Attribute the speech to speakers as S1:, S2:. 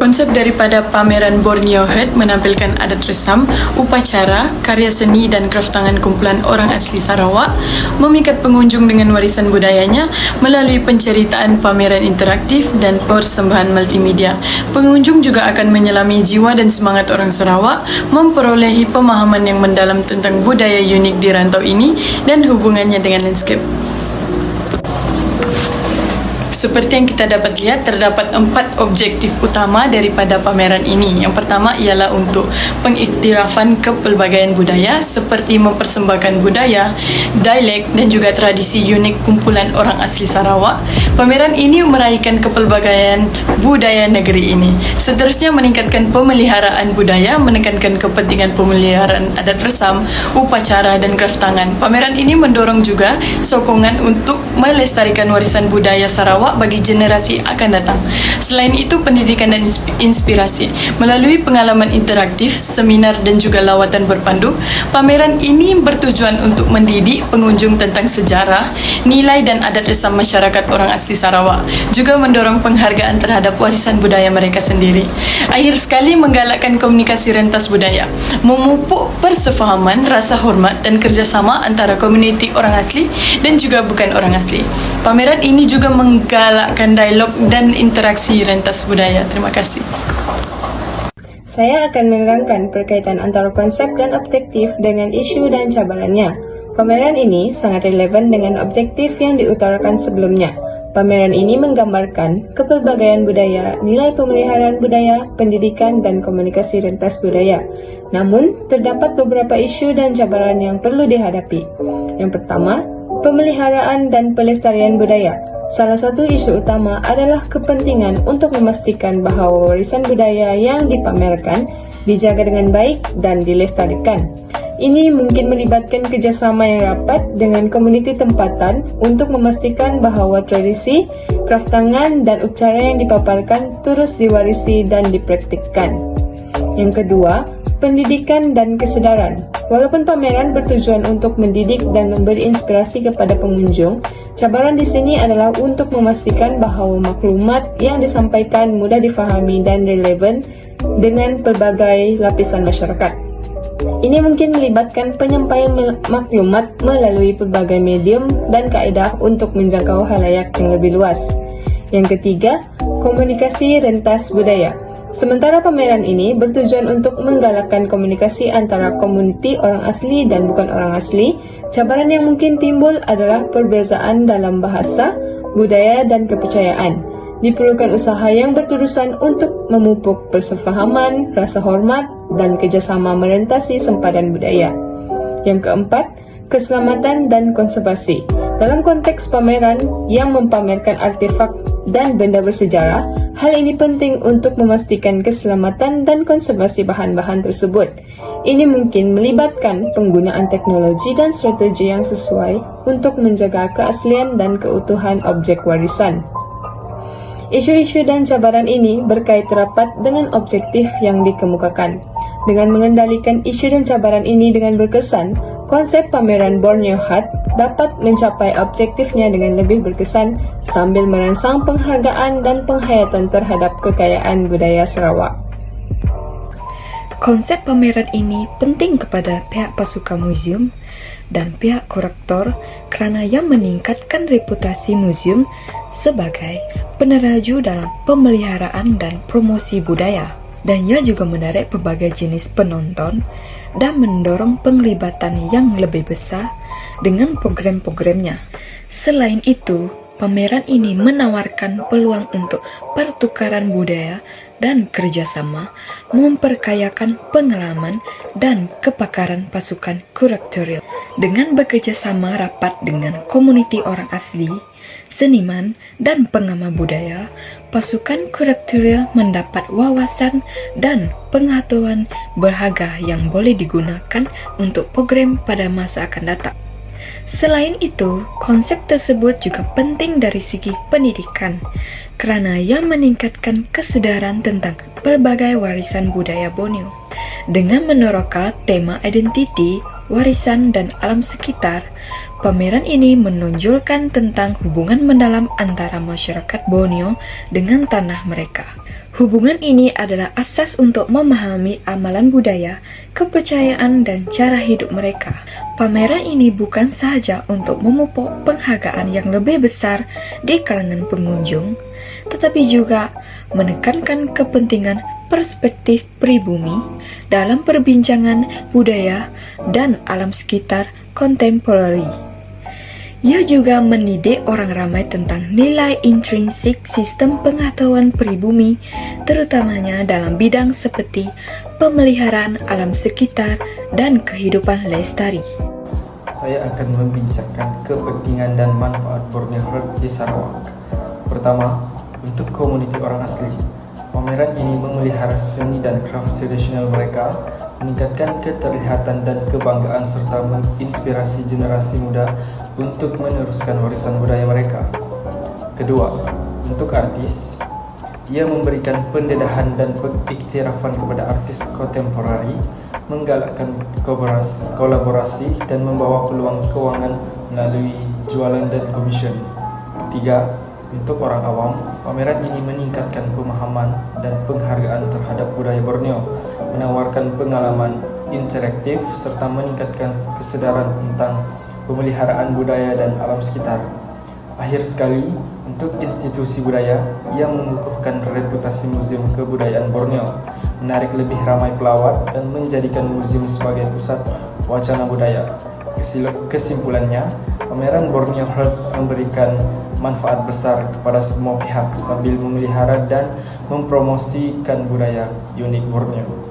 S1: Konsep daripada pameran Borneo Heart menampilkan adat resam, upacara, karya seni dan kraf tangan kumpulan orang asli Sarawak, memikat pengunjung dengan warisan budayanya melalui penceritaan pameran interaktif dan persembahan multimedia. Pengunjung juga akan menyelami jiwa dan semangat orang Sarawak, memperolehi pemahaman yang mendalam tentang budaya unik di rantau ini dan hubungannya dengan landscape. Seperti yang kita dapat lihat, terdapat 4 objektif utama daripada pameran ini. Yang pertama ialah untuk pengiktirafan kepelbagaian budaya seperti mempersembahkan budaya, dialek dan juga tradisi unik kumpulan orang asli Sarawak. Pameran ini meraihkan kepelbagaian budaya negeri ini. Seterusnya meningkatkan pemeliharaan budaya, menekankan kepentingan pemeliharaan adat resam, upacara dan kraf tangan. Pameran ini mendorong juga sokongan untuk melestarikan warisan budaya Sarawak bagi generasi akan datang. Selain itu, pendidikan dan inspirasi. Melalui pengalaman interaktif, seminar dan juga lawatan berpandu, pameran ini bertujuan untuk mendidik pengunjung tentang sejarah, nilai dan adat resam masyarakat orang asli Sarawak, juga mendorong penghargaan terhadap warisan budaya mereka sendiri. Akhir sekali, menggalakkan komunikasi rentas budaya, memupuk persefahaman, rasa hormat dan kerjasama antara komuniti orang asli dan juga bukan orang asli. Pameran ini juga menggalakkan dialog dan interaksi rentas budaya. Terima kasih.
S2: Saya akan menerangkan perkaitan antara konsep dan objektif dengan isu dan cabarannya. Pameran ini sangat relevan dengan objektif yang diutarakan sebelumnya. Pameran ini menggambarkan kepelbagaian budaya, nilai pemeliharaan budaya, pendidikan dan komunikasi rentas budaya. Namun, terdapat beberapa isu dan cabaran yang perlu dihadapi. Yang pertama, pemeliharaan dan pelestarian budaya. Salah satu isu utama adalah kepentingan untuk memastikan bahawa warisan budaya yang dipamerkan dijaga dengan baik dan dilestarikan. Ini mungkin melibatkan kerjasama yang rapat dengan komuniti tempatan untuk memastikan bahawa tradisi, kraf tangan dan upacara yang dipaparkan terus diwarisi dan dipraktikkan. Yang kedua, pendidikan dan kesedaran. Walaupun pameran bertujuan untuk mendidik dan memberi inspirasi kepada pengunjung, cabaran di sini adalah untuk memastikan bahawa maklumat yang disampaikan mudah difahami dan relevan dengan pelbagai lapisan masyarakat. Ini mungkin melibatkan penyampaian maklumat melalui pelbagai medium dan kaedah untuk menjangkau khalayak yang lebih luas. Yang ketiga, komunikasi rentas budaya. Sementara pameran ini bertujuan untuk menggalakkan komunikasi antara komuniti orang asli dan bukan orang asli, cabaran yang mungkin timbul adalah perbezaan dalam bahasa, budaya dan kepercayaan. Diperlukan usaha yang berterusan untuk memupuk persefahaman, rasa hormat dan kerjasama merentasi sempadan budaya. Yang keempat, keselamatan dan konservasi. Dalam konteks pameran yang mempamerkan artefak dan benda bersejarah, hal ini penting untuk memastikan keselamatan dan konservasi bahan-bahan tersebut. Ini mungkin melibatkan penggunaan teknologi dan strategi yang sesuai untuk menjaga keaslian dan keutuhan objek warisan. Isu-isu dan cabaran ini berkait rapat dengan objektif yang dikemukakan. Dengan mengendalikan isu dan cabaran ini dengan berkesan, konsep pameran Borneo Heart dapat mencapai objektifnya dengan lebih berkesan sambil merangsang penghargaan dan penghayatan terhadap kekayaan budaya Sarawak.
S3: Konsep pameran ini penting kepada pihak pasukan museum dan pihak kurator kerana ia meningkatkan reputasi museum sebagai peneraju dalam pemeliharaan dan promosi budaya. Dan ia juga menarik pelbagai jenis penonton dan mendorong penglibatan yang lebih besar dengan program-programnya. Selain itu, pameran ini menawarkan peluang untuk pertukaran budaya dan kerjasama, memperkayakan pengalaman dan kepakaran pasukan kuratorial. Dengan bekerjasama rapat dengan komuniti orang asli, seniman dan pengamal budaya, pasukan kuratorial mendapat wawasan dan pengetahuan berharga yang boleh digunakan untuk program pada masa akan datang. Selain itu, konsep tersebut juga penting dari segi pendidikan kerana ia meningkatkan kesedaran tentang pelbagai warisan budaya Borneo. Dengan meneroka tema identiti, warisan, dan alam sekitar, pameran ini menonjolkan tentang hubungan mendalam antara masyarakat Borneo dengan tanah mereka. Hubungan ini adalah asas untuk memahami amalan budaya, kepercayaan, dan cara hidup mereka. Pameran ini bukan sahaja untuk memupuk penghargaan yang lebih besar di kalangan pengunjung, tetapi juga menekankan kepentingan perspektif pribumi dalam perbincangan budaya dan alam sekitar kontemporari. Ia juga mendidik orang ramai tentang nilai intrinsik sistem pengetahuan pribumi, terutamanya dalam bidang seperti pemeliharaan alam sekitar dan kehidupan lestari.
S4: Saya akan membincangkan kepentingan dan manfaat Borneo Heart di Sarawak. Pertama, untuk komuniti orang asli, pameran ini memelihara seni dan craft tradisional mereka, meningkatkan keterlihatan dan kebanggaan serta menginspirasi generasi muda untuk meneruskan warisan budaya mereka. Kedua, untuk artis, ia memberikan pendedahan dan pengiktirafan kepada artis kontemporari, menggalakkan kolaborasi dan membawa peluang keuangan melalui jualan dan komisen. Ketiga, untuk orang awam, pameran ini meningkatkan pemahaman dan penghargaan terhadap budaya Borneo, menawarkan pengalaman interaktif serta meningkatkan kesedaran tentang pemeliharaan budaya dan alam sekitar. Akhir sekali, untuk institusi budaya, ia mengukuhkan reputasi Museum Kebudayaan Borneo, menarik lebih ramai pelawat dan menjadikan museum sebagai pusat wacana budaya. Kesimpulannya, pameran Borneo Heart memberikan manfaat besar kepada semua pihak sambil memelihara dan mempromosikan budaya unik Borneo.